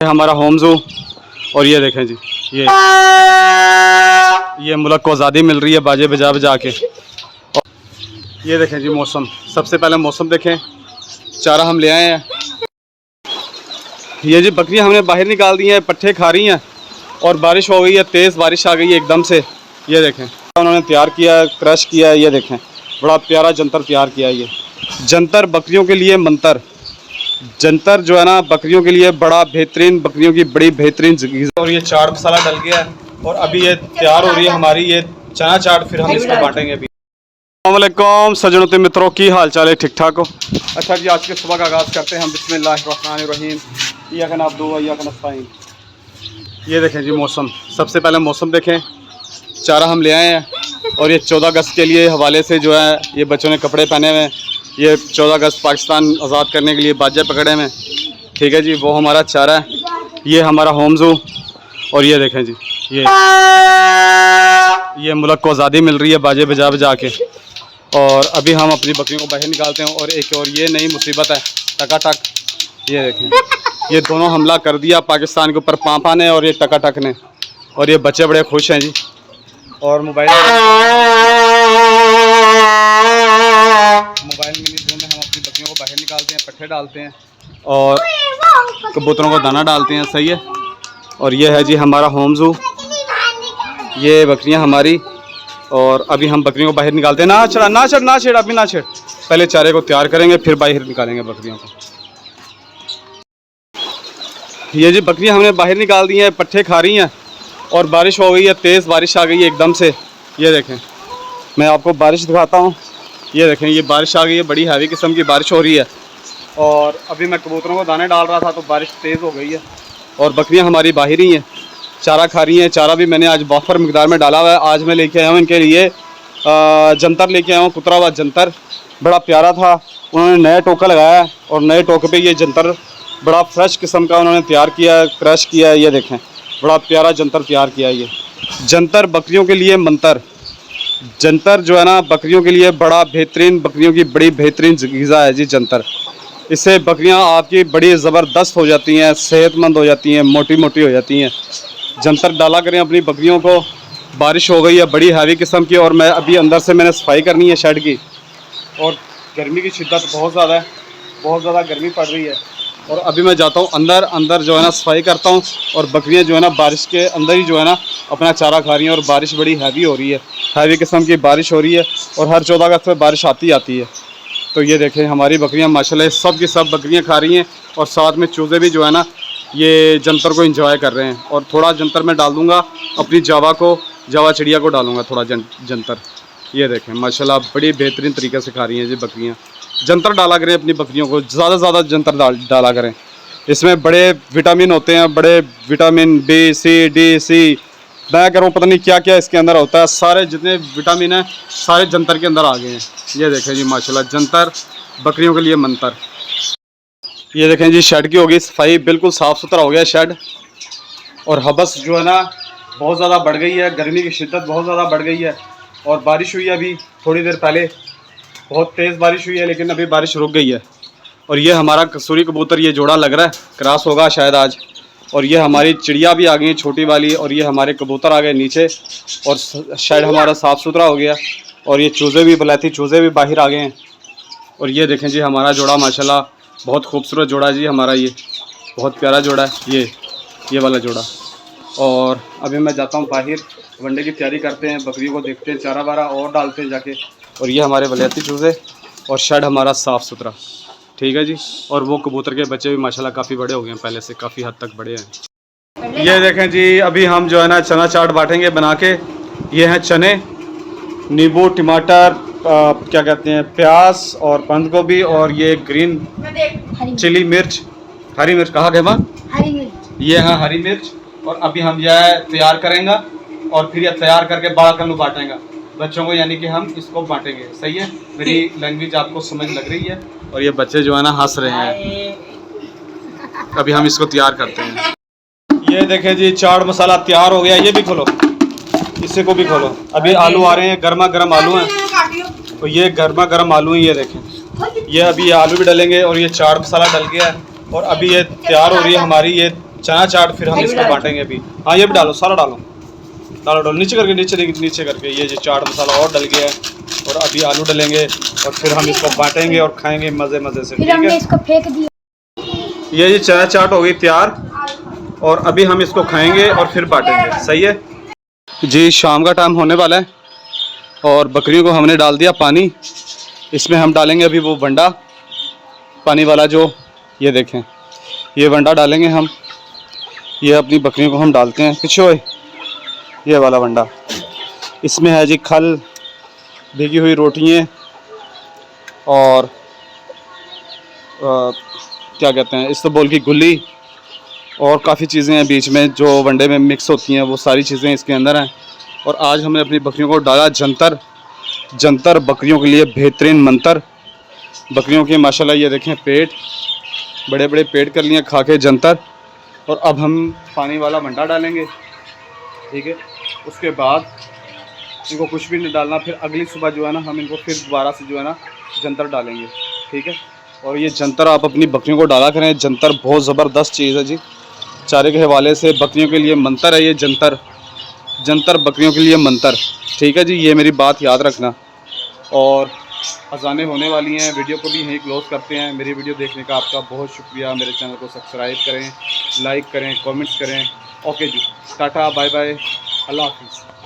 हमारा home zoo. और ये देखें जी, ये मुल्क को आज़ादी मिल रही है बाजे बजा बजा के। और ये देखें जी मौसम, सबसे पहले मौसम देखें, चारा हम ले आए हैं। ये जी बकरियां हमने बाहर निकाल दी हैं, पट्ठे खा रही हैं और बारिश हो गई है, तेज़ बारिश आ गई है एकदम से। ये देखें उन्होंने तैयार किया है, क्रश किया है। ये देखें बड़ा प्यारा जंतर तैयार किया है। ये जंतर बकरियों के लिए मंतर, जंतर जो है ना बकरियों के लिए बड़ा बेहतरीन, बकरियों की बड़ी बेहतरीन ग़िज़ा। और ये चाट मसाला डल गया है और अभी ये तैयार हो रही है हमारी ये चना चाट, फिर हम इसको बांटेंगे अभी। अस्सलामुअलैकुम सज्जनों ते मित्रों, की हाल चाल है? ठीक ठाक हो? अच्छा जी, आज के सुबह का आगाज़ करते हैं हम बिस्मिल्लाहिर्रहमानिर्रहीम। इय्याका नअब्दु व इय्याका नस्तईन। ये देखें जी मौसम, सबसे पहले मौसम देखें, चारा हम ले आए हैं। और ये 14 अगस्त के लिए हवाले से जो है ये बच्चों ने कपड़े पहने हुए हैं। ये 14 अगस्त पाकिस्तान आज़ाद करने के लिए बाजे पकड़े में, ठीक है जी, वो हमारा चारा है। ये हमारा होम ज़ू। और ये देखें जी, ये मुल्क को आज़ादी मिल रही है बाजे बजा बजा के। और अभी हम अपनी बकरियों को बाहर निकालते हैं। और एक और ये नई मुसीबत है, टकाटक। ये देखें, ये दोनों हमला कर दिया पाकिस्तान के ऊपर, पापा ने और ये टकाटक ने। और ये बच्चे बड़े खुश हैं जी। और मोबाइल मिनी ज़ू में हम अपनी बकरियों को बाहर निकालते हैं, पट्ठे डालते हैं और कबूतरों को दाना डालते हैं, सही है। और ये है जी हमारा होम ज़ू, ये बकरियां हमारी। और अभी हम बकरियों को बाहर निकालते हैं। ना छेड़ अभी ना छेड़, पहले चारे को तैयार करेंगे फिर बाहर निकालेंगे बकरियों को। ये जी बकरियां हमने बाहर निकाल दी हैं, पट्ठे खा रही हैं और बारिश हो गई है, तेज़ बारिश आ गई है एकदम से। ये देखें, मैं आपको बारिश दिखाता हूँ। ये देखें, ये बारिश आ गई है, बड़ी हैवी किस्म की बारिश हो रही है। और अभी मैं कबूतरों को दाने डाल रहा था तो बारिश तेज़ हो गई है और बकरियां हमारी बाहर ही हैं, चारा खा रही हैं। चारा भी मैंने आज वाफर मिकदार में डाला हुआ है। आज मैं लेके आया हूँ इनके लिए जंतर लेके आया हूँ, कुतरा हुआ जंतर, बड़ा प्यारा था। उन्होंने नया टोका लगाया है और नए टोके पे ये जंतर बड़ा फ्रेश किस्म का उन्होंने तैयार किया है, क्रश किया है। ये देखें बड़ा प्यारा जंतर तैयार किया है। ये जंतर बकरियों के लिए मंतर, जंतर जो है ना बकरियों के लिए बड़ा बेहतरीन, बकरियों की बड़ी बेहतरीन ग़िज़ा है जी जंतर। इससे बकरियां आपकी बड़ी ज़बरदस्त हो जाती हैं, सेहतमंद हो जाती हैं, मोटी मोटी हो जाती हैं। जंतर डाला करें अपनी बकरियों को। बारिश हो गई है बड़ी हैवी किस्म की और मैं अभी अंदर से मैंने सफाई करनी है शेड की। और गर्मी की शिद्दत बहुत ज़्यादा है, बहुत ज़्यादा गर्मी पड़ रही है। और अभी मैं जाता हूँ अंदर जो है ना सफाई करता हूँ। और बकरियाँ जो है ना बारिश के अंदर ही जो है ना अपना चारा खा रही हैं। और बारिश बड़ी हैवी हो रही है, हैवी किस्म की बारिश हो रही है और हर 14 अगस्त में बारिश आती है। तो ये देखें हमारी बकरियां माशाल्लाह सब की सब बकरियां खा रही हैं। और साथ में चूज़े भी जो है ना ये जंतर को एंजॉय कर रहे हैं। और थोड़ा जंतर मैं डाल दूँगा अपनी जावा चिड़िया को डालूँगा थोड़ा जंतर। ये देखें माशाल्लाह बड़ी बेहतरीन तरीके से खा रही हैं जी बकरियाँ। जंतर डाला करें अपनी बकरियों को, ज़्यादा से ज़्यादा जंतर डाला करें। इसमें बड़े विटामिन होते हैं, बड़े vitamin B, C, D, C, मैं कह रहा हूँ पता नहीं क्या क्या इसके अंदर होता है। सारे जितने विटामिन हैं सारे जंतर के अंदर आ गए हैं। ये देखें जी माशाल्लाह जंतर बकरियों के लिए मंतर। ये देखें जी शेड की होगी सफाई, बिल्कुल साफ़ सुथरा हो गया शेड। और हबस जो है ना बहुत ज़्यादा बढ़ गई है, गर्मी की शिद्दत बहुत ज़्यादा बढ़ गई है। और बारिश हुई है अभी थोड़ी देर पहले, बहुत तेज़ बारिश हुई है, लेकिन अभी बारिश रुक गई है। और ये हमारा कसूरी कबूतर, ये जोड़ा लग रहा है, क्रॉस होगा शायद आज। और ये हमारी चिड़िया भी आ गई छोटी वाली, और ये हमारे कबूतर आ गए नीचे। और शेड हमारा साफ़ सुथरा हो गया। और ये चूज़े भी, बलैती चूज़े भी बाहर आ गए हैं। और ये देखें जी हमारा जोड़ा माशाल्लाह बहुत खूबसूरत जोड़ा जी हमारा, ये बहुत प्यारा जोड़ा है ये वाला जोड़ा। और अभी मैं जाता हूँ बाहर, वनडे की तैयारी करते हैं, बकरियों को देखते हैं, चारा वारा और डालते हैं जाके। और ये हमारे बलैती चूज़े और शेड हमारा साफ़ सुथरा, ठीक है जी। और वो कबूतर के बच्चे भी माशाल्लाह काफ़ी बड़े हो गए हैं, पहले से काफ़ी हद तक बड़े हैं। ये देखें जी अभी हम जो है ना चना चाट बांटेंगे बना के। ये हैं चने, नींबू, टमाटर, क्या कहते हैं, प्याज और बंद गोभी, और ये ग्रीन चिली मिर्च, हरी मिर्च कहाँ गए वहाँ, हरी मिर्च, ये है हरी मिर्च। और अभी हम यह तैयार करेंगे और फिर ये तैयार करके बड़ा कल्लू बांटेंगे बच्चों को, यानी कि हम इसको बांटेंगे, सही है। मेरी लैंग्वेज आपको समझ लग रही है। और ये बच्चे जो है ना हंस रहे हैं। अभी हम इसको तैयार करते हैं। ये देखें जी चाट मसाला तैयार हो गया। ये भी खोलो, इसे को भी खोलो। अभी आलू आ रहे हैं, गर्मा गर्म आलू हैं। तो ये गर्मा गर्म आलू हैं, ये देखें। ये अभी ये आलू भी डलेंगे और ये चाट मसाला डल गया है। और अभी ये तैयार हो रही है हमारी ये चना चाट फिर हम इसको बांटेंगे अभी। हाँ ये भी डालो, सारा डालो, डालो नीचे करके, नीचे करके। ये जो चाट मसाला और डल गया है और अभी आलू डलेंगे और फिर हम इसको बांटेंगे और खाएंगे मज़े से। फिर हमने इसको फेंक दिया। ये जी चना चाट हो गई तैयार और अभी हम इसको खाएंगे और फिर बांटेंगे। सही है जी। शाम का टाइम होने वाला है और बकरियों को हमने डाल दिया पानी। इसमें हम डालेंगे अभी वो वंडा पानी वाला, जो ये देखें, ये वंडा डालेंगे हम। ये अपनी बकरियों को हम डालते हैं पीछे हुए, ये वाला वंडा। इसमें है जी खल, भीगी हुई रोटियाँ और क्या कहते हैं इस्तबगोल की गुल्ली और काफ़ी चीज़ें हैं बीच में जो वनडे में मिक्स होती हैं, वो सारी चीज़ें इसके अंदर हैं। और आज हमने अपनी बकरियों को डाला जंतर। जंतर बकरियों के लिए बेहतरीन मंतर। बकरियों के माशाल्लाह ये देखें पेट, बड़े बड़े पेट कर लिए खा के जंतर। और अब हम पानी वाला वंडा डालेंगे, ठीक है। उसके बाद इनको कुछ भी नहीं डालना, फिर अगली सुबह जो है ना हम इनको फिर दोबारा से जो है ना जंतर डालेंगे, ठीक है। और ये जंतर आप अपनी बकरियों को डाला करें, जंतर बहुत ज़बरदस्त चीज़ है जी। चारे के हवाले से बकरियों के लिए मंतर है ये जंतर। जंतर बकरियों के लिए मंतर, ठीक है जी। ये मेरी बात याद रखना। और अज़ानें होने वाली हैं, वीडियो को भी यहीं क्लोज़ करते हैं। मेरी वीडियो देखने का आपका बहुत शुक्रिया। मेरे चैनल को सब्सक्राइब करें, लाइक करें, कमेंट्स करें। ओके जी, टाटा बाय बाय, अल्लाह हाफ़िज़।